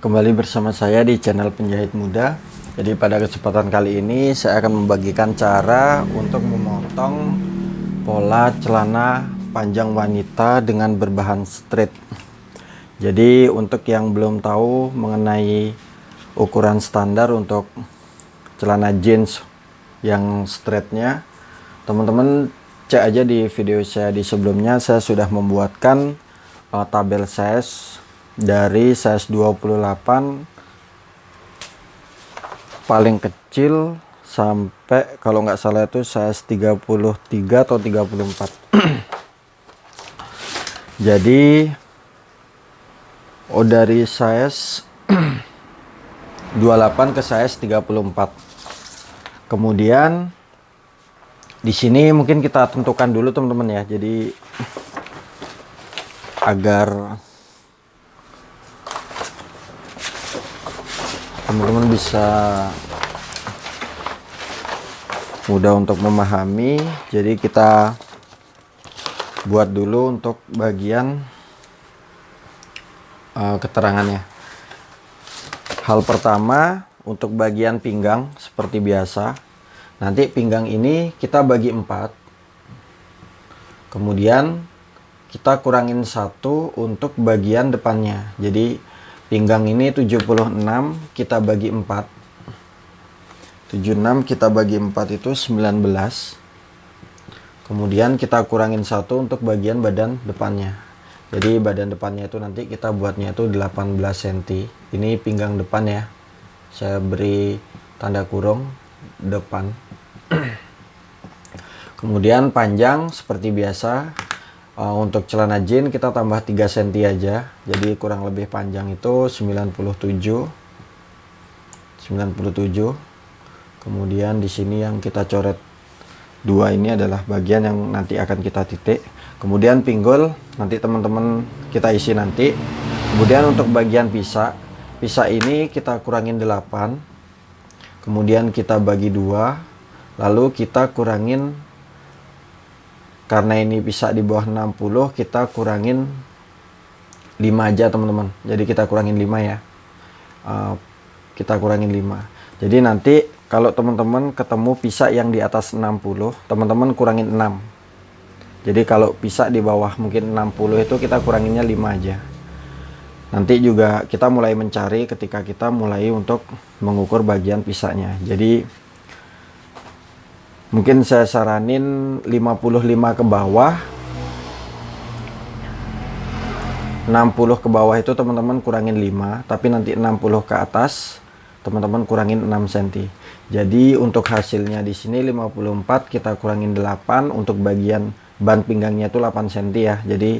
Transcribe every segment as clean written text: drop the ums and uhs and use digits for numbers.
Kembali bersama saya di channel Penjahit Muda. Jadi pada kesempatan kali ini saya akan membagikan cara untuk memotong pola celana panjang wanita dengan berbahan straight. Jadi untuk yang belum tahu mengenai ukuran standar untuk celana jeans yang straightnya, teman-teman cek aja di video saya di sebelumnya. Saya sudah membuatkan tabel size dari size 28 paling kecil sampai kalau nggak salah itu size 33 atau 34. Jadi dari size 28 ke size 34. Kemudian di sini mungkin kita tentukan dulu teman-teman ya. Jadi agar teman-teman bisa mudah untuk memahami, jadi kita buat dulu untuk bagian keterangannya. Hal pertama, untuk bagian pinggang seperti biasa, nanti pinggang ini kita bagi 4, kemudian kita kurangin 1 untuk bagian depannya. Jadi pinggang ini 76, kita bagi 4. 76 kita bagi 4 itu 19. Kemudian kita kurangin 1 untuk bagian badan depannya. Jadi badan depannya itu nanti kita buatnya itu 18 cm. Ini pinggang depan ya. Saya beri tanda kurung depan. Kemudian panjang seperti biasa. Untuk celana jeans kita tambah 3 cm aja. Jadi kurang lebih panjang itu 97. Kemudian di sini yang kita coret 2 ini adalah bagian yang nanti akan kita titik. Kemudian pinggul nanti teman-teman kita isi nanti. Kemudian untuk bagian pisa ini kita kurangin 8. Kemudian kita bagi 2. Lalu kita kurangin, karena ini bisa di bawah 60, kita kurangin 5 aja teman-teman. Jadi kita kurangin 5 ya. Kita kurangin 5. Jadi nanti kalau teman-teman ketemu pisa yang di atas 60, teman-teman kurangin 6. Jadi kalau pisa di bawah mungkin 60 itu kita kuranginnya 5 aja. Nanti juga kita mulai mencari ketika kita mulai untuk mengukur bagian pisanya. Jadi mungkin saya saranin 55 ke bawah. 60 ke bawah itu teman-teman kurangin 5, tapi nanti 60 ke atas teman-teman kurangin 6 cm. Jadi untuk hasilnya di sini 54 kita kurangin 8, untuk bagian ban pinggangnya itu 8 cm ya. Jadi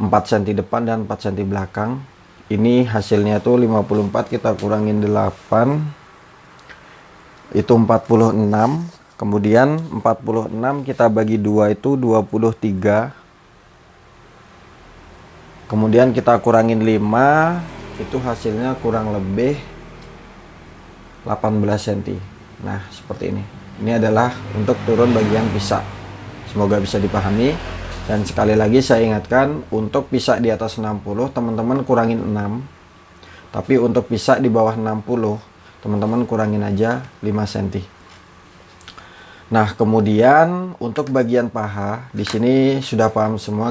4 cm depan dan 4 cm belakang. Ini hasilnya itu 54 kita kurangin 8 itu 46. Kemudian 46 kita bagi 2 itu 23. Kemudian kita kurangin 5, itu hasilnya kurang lebih 18 cm. Nah, seperti ini. Ini adalah untuk turun bagian pisa. Semoga bisa dipahami. Dan sekali lagi saya ingatkan, untuk pisa di atas 60 teman-teman kurangin 6. Tapi untuk pisa di bawah 60 teman-teman kurangin aja 5 cm. Nah, kemudian untuk bagian paha, di sini sudah paham semua,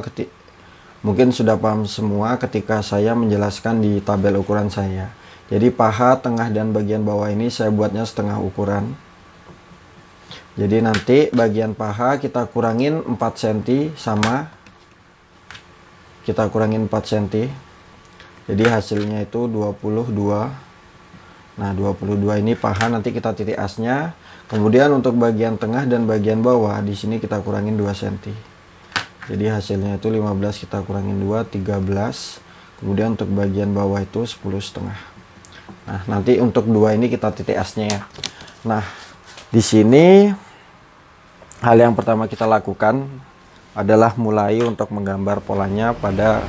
mungkin sudah paham semua ketika saya menjelaskan di tabel ukuran saya. Jadi paha, tengah, dan bagian bawah ini saya buatnya setengah ukuran. Jadi nanti bagian paha kita kurangin 4 cm sama. Kita kurangin 4 cm. Jadi hasilnya itu 22. Nah, 22 ini paha, nanti kita titik asnya. Kemudian untuk bagian tengah dan bagian bawah di sini kita kurangin 2 cm. Jadi hasilnya itu 15 kita kurangin 2, 13. Kemudian untuk bagian bawah itu 10,5. Nah, nanti untuk 2 ini kita titik asnya ya. Nah, di sini hal yang pertama kita lakukan adalah mulai untuk menggambar polanya pada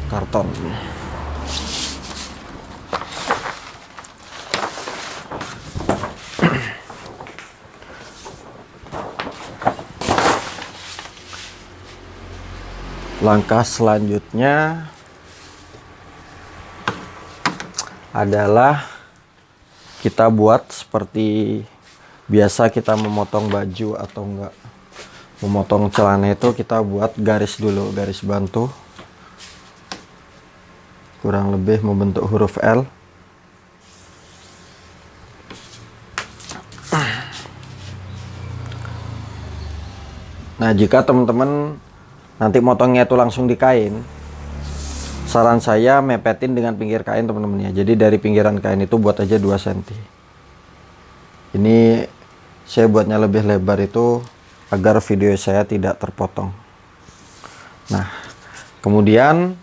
karton. Langkah selanjutnya adalah kita buat seperti biasa kita memotong baju atau enggak memotong celana, itu kita buat garis dulu, garis bantu kurang lebih membentuk huruf L. Nah, jika teman-teman nanti motongnya itu langsung di kain, saran saya mepetin dengan pinggir kain teman-teman ya. Jadi dari pinggiran kain itu buat aja 2 cm. Ini saya buatnya lebih lebar itu agar video saya tidak terpotong. Nah, kemudian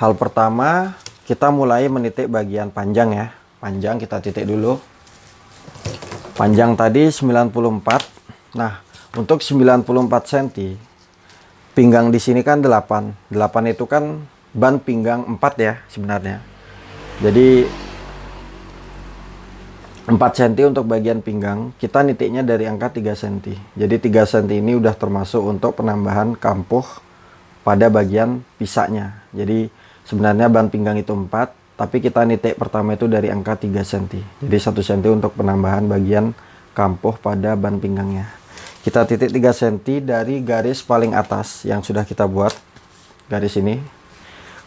hal pertama kita mulai menitik bagian panjang ya. Panjang kita titik dulu. Panjang tadi 94. Nah, untuk 94 cm, pinggang di sini kan 8. 8 itu kan ban pinggang 4 ya sebenarnya. Jadi 4 cm untuk bagian pinggang, kita nitiknya dari angka 3 cm. Jadi 3 cm ini udah termasuk untuk penambahan kampuh pada bagian pisaknya. Jadi sebenarnya ban pinggang itu 4, tapi kita nitik pertama itu dari angka 3 cm. Jadi 1 cm untuk penambahan bagian kampuh pada ban pinggangnya. Kita titik 3 cm dari garis paling atas yang sudah kita buat, garis ini.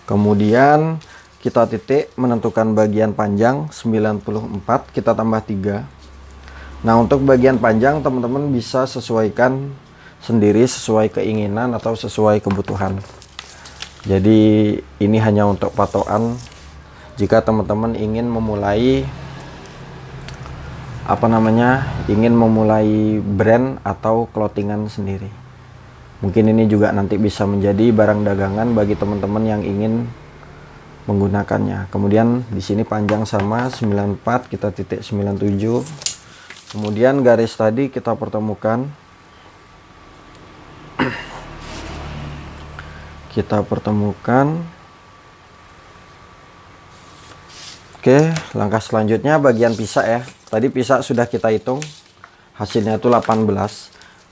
Kemudian kita titik menentukan bagian panjang 94, kita tambah 3. Nah, untuk bagian panjang teman-teman bisa sesuaikan sendiri sesuai keinginan atau sesuai kebutuhan. Jadi ini hanya untuk patokan jika teman-teman ingin memulai ingin memulai brand atau clothingan sendiri. Mungkin ini juga nanti bisa menjadi barang dagangan bagi teman-teman yang ingin menggunakannya. Kemudian di sini panjang sama 94, kita titik 97. Kemudian garis tadi kita pertemukan. Kita pertemukan. Oke, langkah selanjutnya bagian pisak ya. Tadi pisak sudah kita hitung, hasilnya itu 18.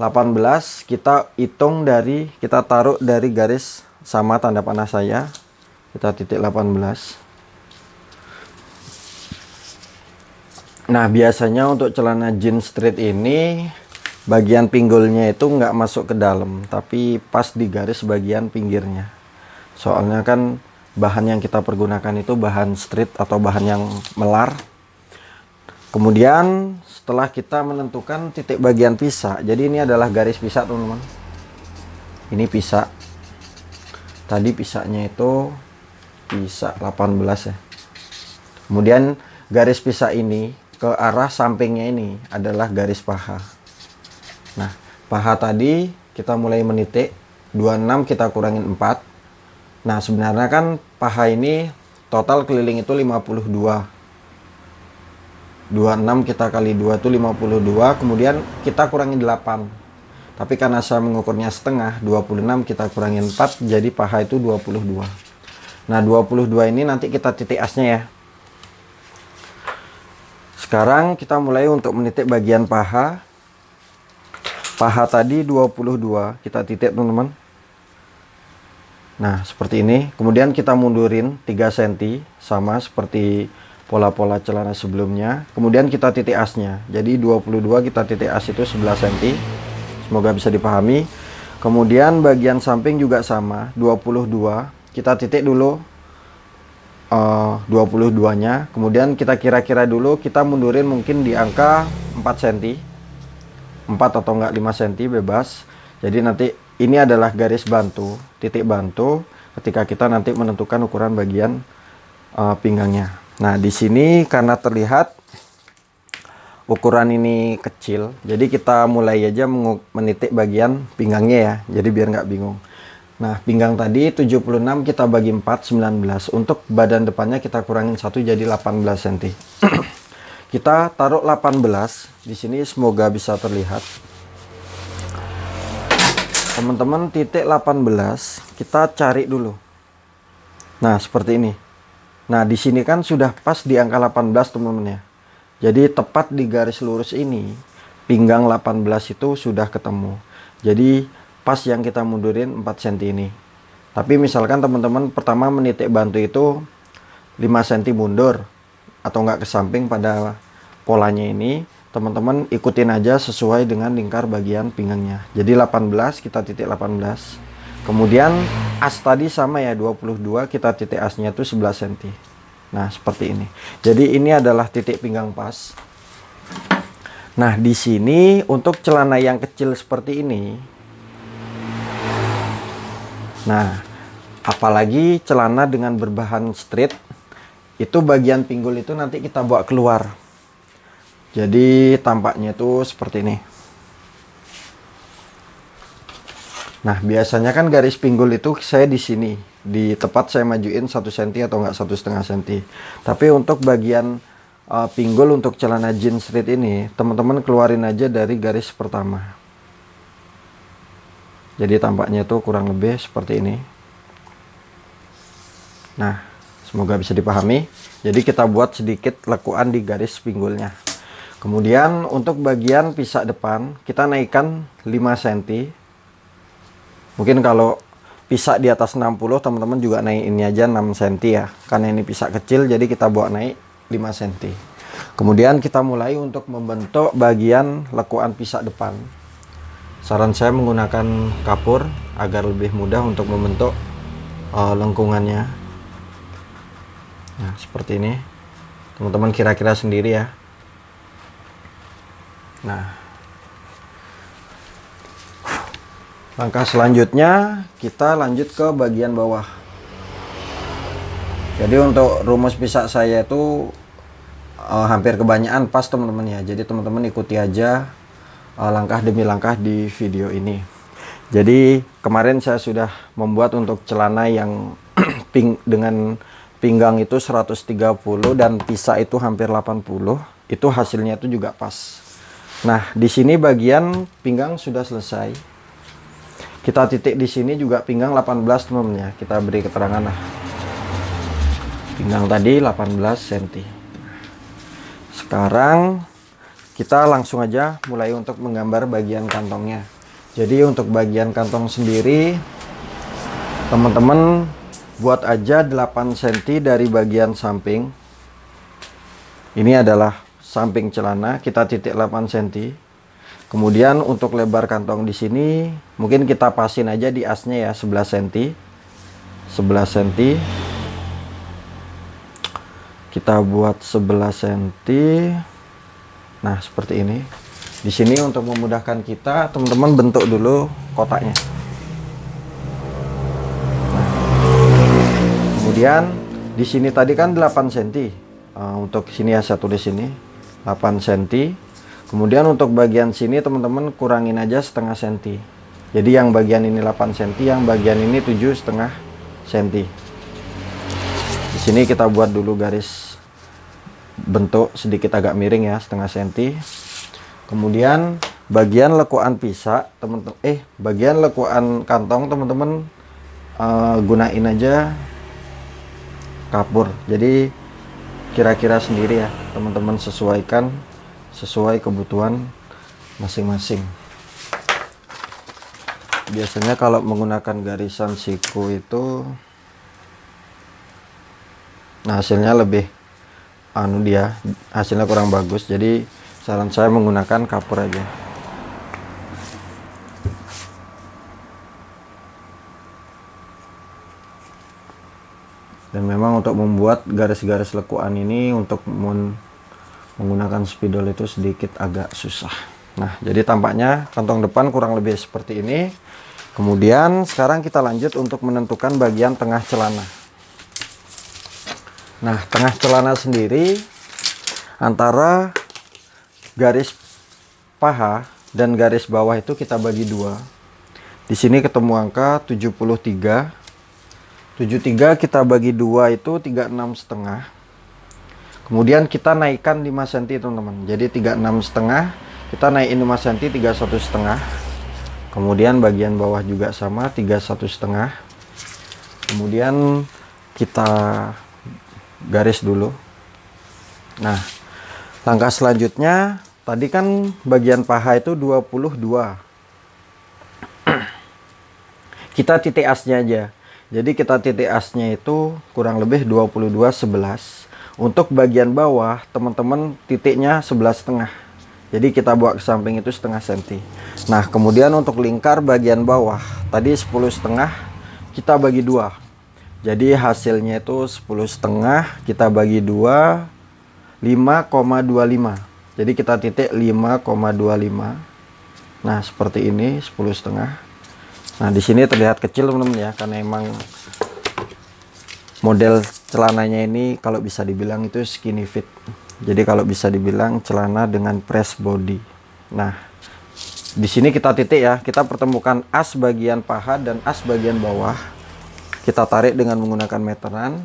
18 kita hitung dari, kita taruh dari garis sama tanda panah saya. Kita titik 18. Nah, biasanya untuk celana jeans street ini bagian pinggulnya itu nggak masuk ke dalam, tapi pas di garis bagian pinggirnya. Soalnya kan bahan yang kita pergunakan itu bahan street atau bahan yang melar. Kemudian setelah kita menentukan titik bagian pisak, jadi ini adalah garis pisak teman-teman. Ini pisak. Tadi pisaknya itu pisak 18 ya. Kemudian garis pisak ini ke arah sampingnya ini adalah garis paha. Nah, paha tadi kita mulai menitik 26, kita kurangin 4. Nah, sebenarnya kan paha ini total keliling itu 52. 26 kita kali 2 itu 52, kemudian kita kurangin 8. Tapi karena saya mengukurnya setengah, 26 kita kurangin 4, jadi paha itu 22. Nah, 22 ini nanti kita titik asnya ya. Sekarang kita mulai untuk menitik bagian paha. Paha tadi 22, kita titik teman-teman. Nah, seperti ini. Kemudian kita mundurin 3 cm, sama seperti pola-pola celana sebelumnya. Kemudian kita titik asnya. Jadi 22 kita titik as itu 11 cm. Semoga bisa dipahami. Kemudian bagian samping juga sama, 22. Kita titik dulu 22-nya. Kemudian kita kira-kira dulu, kita mundurin mungkin di angka 4 cm. 4 atau enggak 5 cm bebas. Jadi nanti ini adalah garis bantu, titik bantu ketika kita nanti menentukan ukuran bagian pinggangnya. Nah, di sini karena terlihat ukuran ini kecil, jadi kita mulai aja menitik bagian pinggangnya ya. Jadi biar nggak bingung. Nah, pinggang tadi 76 kita bagi 4, 19. Untuk badan depannya kita kurangin 1 jadi 18 cm. Kita taruh 18 di sini, semoga bisa terlihat. Teman-teman, titik 18 kita cari dulu. Nah, seperti ini. Nah, di sini kan sudah pas di angka 18 teman-teman ya. Jadi tepat di garis lurus ini, pinggang 18 itu sudah ketemu. Jadi pas yang kita mundurin 4 cm ini. Tapi misalkan teman-teman pertama menitik bantu itu 5 cm mundur. atau enggak ke samping pada polanya ini, teman-teman ikutin aja sesuai dengan lingkar bagian pinggangnya. Jadi 18 kita titik 18. Kemudian as tadi sama ya 22, kita titik asnya itu 11 cm. Nah, seperti ini. Jadi ini adalah titik pinggang pas. Nah, di sini untuk celana yang kecil seperti ini. Nah, apalagi celana dengan berbahan straight, itu bagian pinggul itu nanti kita bawa keluar. Jadi tampaknya itu seperti ini. Nah, biasanya kan garis pinggul itu saya di sini, di tepat saya majuin 1 cm atau enggak 1,5 cm. Tapi untuk bagian pinggul untuk celana jeans straight ini, teman-teman keluarin aja dari garis pertama. Jadi tampaknya itu kurang lebih seperti ini. Nah, semoga bisa dipahami. Jadi kita buat sedikit lekuan di garis pinggulnya. Kemudian untuk bagian pisak depan, kita naikkan 5 cm. Mungkin kalau pisak di atas 60, teman-teman juga naik ini aja 6 cm ya. Karena ini pisak kecil, jadi kita bawa naik 5 cm. Kemudian kita mulai untuk membentuk bagian lekuan pisak depan. Saran saya menggunakan kapur agar lebih mudah untuk membentuk lengkungannya. Nah, seperti ini. Teman-teman kira-kira sendiri ya. Nah, langkah selanjutnya kita lanjut ke bagian bawah. Jadi untuk rumus pisak saya itu hampir kebanyakan pas teman-teman ya. Jadi teman-teman ikuti aja langkah demi langkah di video ini. Jadi kemarin saya sudah membuat untuk celana yang dengan pinggang itu 130 dan pisak itu hampir 80. Itu hasilnya itu juga pas. Nah, di sini bagian pinggang sudah selesai. Kita titik di sini juga pinggang 18 teman-teman ya. Kita beri keterangan lah. Pinggang tadi 18 cm. Sekarang kita langsung aja mulai untuk menggambar bagian kantongnya. Jadi untuk bagian kantong sendiri, teman-teman buat aja 8 cm dari bagian samping. Ini adalah samping celana, kita titik 8 cm. Kemudian untuk lebar kantong di sini, mungkin kita pasin aja di asnya ya 11 cm. 11 cm. Kita buat 11 cm. Nah, seperti ini. Di sini untuk memudahkan kita, teman-teman bentuk dulu kotaknya. Nah, kemudian di sini tadi kan 8 cm. Untuk sini ya saya tulis ini 8 cm. Kemudian untuk bagian sini teman-teman kurangin aja setengah cm. Jadi yang bagian ini 8 cm, yang bagian ini 7,5 cm. Di sini kita buat dulu garis bentuk sedikit agak miring ya, setengah cm. Kemudian bagian lekuan pisak teman-teman, bagian lekuan kantong teman-teman gunain aja kapur. Jadi kira-kira sendiri ya, teman-teman sesuaikan sesuai kebutuhan masing-masing. Biasanya kalau menggunakan garisan siku itu hasilnya lebih hasilnya kurang bagus. Jadi saran saya menggunakan kapur aja. Dan memang untuk membuat garis-garis lekuan ini untuk menggunakan spidol itu sedikit agak susah. Nah, jadi tampaknya kantong depan kurang lebih seperti ini. Kemudian sekarang kita lanjut untuk menentukan bagian tengah celana. Nah, tengah celana sendiri antara garis paha dan garis bawah itu kita bagi dua. Di sini ketemu angka 73. 73 kita bagi dua itu 36,5. Kemudian kita naikkan 5 cm teman-teman. Jadi 36,5 kita naikin 5 cm 31,5. Kemudian bagian bawah juga sama 31,5. Kemudian kita garis dulu. Nah, langkah selanjutnya tadi kan bagian paha itu 22. Kita titik asnya aja. Jadi kita titik asnya itu kurang lebih 22,11. Untuk bagian bawah, teman-teman titiknya 11,5. Jadi kita buat ke samping itu 0,5 cm. Nah, kemudian untuk lingkar bagian bawah, tadi 10,5 kita bagi 2. Jadi hasilnya itu 10,5 kita bagi 2, 5,25. Jadi kita titik 5,25. Nah, seperti ini 10,5. Nah, di sini terlihat kecil teman-teman ya, karena emang model celananya ini kalau bisa dibilang itu skinny fit. Jadi kalau bisa dibilang celana dengan press body. Nah, di sini kita titik ya, kita pertemukan as bagian paha dan as bagian bawah. Kita tarik dengan menggunakan meteran.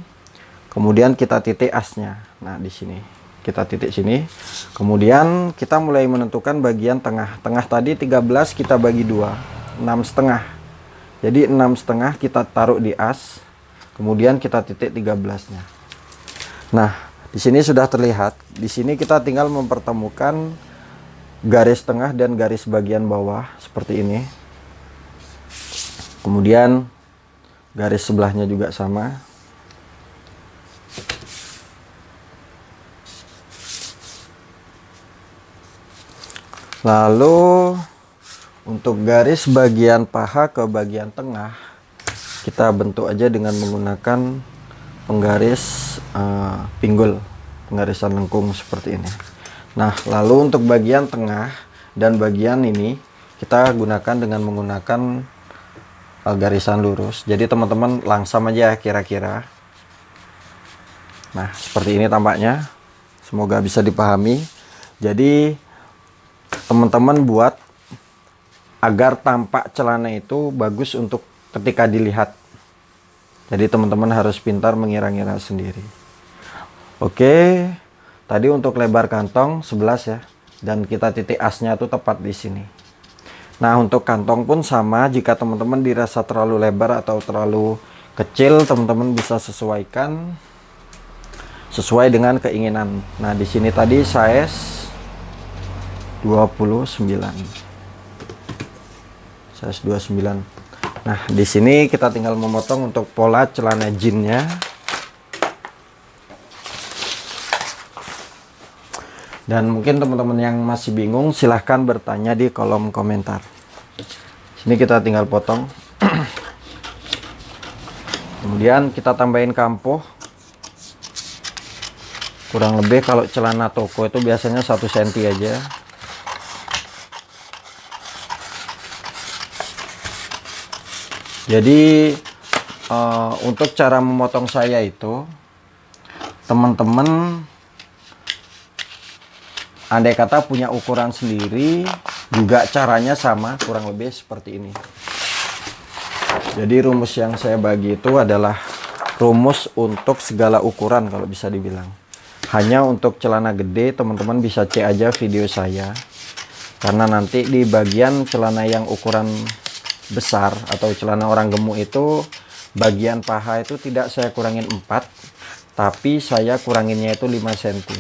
Kemudian kita titik asnya. Nah, di sini kita titik sini. Kemudian kita mulai menentukan bagian tengah. Tengah tadi 13 kita bagi 2, 6,5. Jadi 6,5 kita taruh di as, kemudian kita titik 13-nya. Nah, di sini sudah terlihat. Di sini kita tinggal mempertemukan garis tengah dan garis bagian bawah seperti ini. Kemudian garis sebelahnya juga sama. Lalu untuk garis bagian paha ke bagian tengah, kita bentuk aja dengan menggunakan penggaris pinggul, penggarisan lengkung seperti ini. Nah, lalu untuk bagian tengah dan bagian ini, kita gunakan dengan menggunakan garisan lurus. Jadi teman-teman langsam aja kira-kira. Nah, seperti ini tampaknya. Semoga bisa dipahami. Jadi teman-teman buat agar tampak celana itu bagus untuk ketika dilihat. Jadi teman-teman harus pintar mengira-ngira sendiri. Oke, tadi untuk lebar kantong 11 ya, dan kita titik asnya itu tepat di sini. Nah, untuk kantong pun sama. Jika teman-teman dirasa terlalu lebar atau terlalu kecil, teman-teman bisa sesuaikan sesuai dengan keinginan. Nah, di sini tadi size 29. 29. Nah, di sini kita tinggal memotong untuk pola celana jeansnya. Dan mungkin teman-teman yang masih bingung, silahkan bertanya di kolom komentar. Sini kita tinggal potong. Kemudian kita tambahin kampoh. Kurang lebih kalau celana toko itu biasanya 1 cm aja. Jadi untuk cara memotong saya itu, teman-teman andai kata punya ukuran sendiri, juga caranya sama, kurang lebih seperti ini. Jadi rumus yang saya bagi itu adalah rumus untuk segala ukuran kalau bisa dibilang. Hanya untuk celana gede teman-teman bisa cek aja video saya, karena nanti di bagian celana yang ukuran besar atau celana orang gemuk itu, bagian paha itu tidak saya kurangin 4, tapi saya kuranginnya itu 5 cm.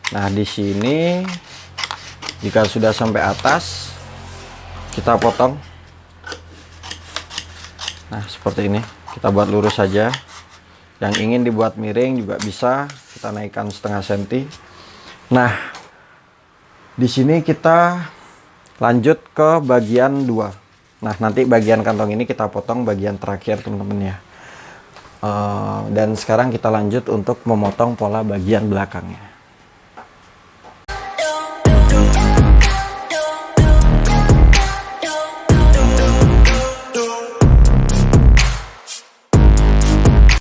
Nah, di sini jika sudah sampai atas, kita potong. Nah, seperti ini. Kita buat lurus saja. Yang ingin dibuat miring juga bisa, kita naikkan 0,5 cm. Nah, di sini kita lanjut ke bagian 2. Nah, nanti bagian kantong ini kita potong bagian terakhir teman-teman ya. Dan sekarang kita lanjut untuk memotong pola bagian belakangnya.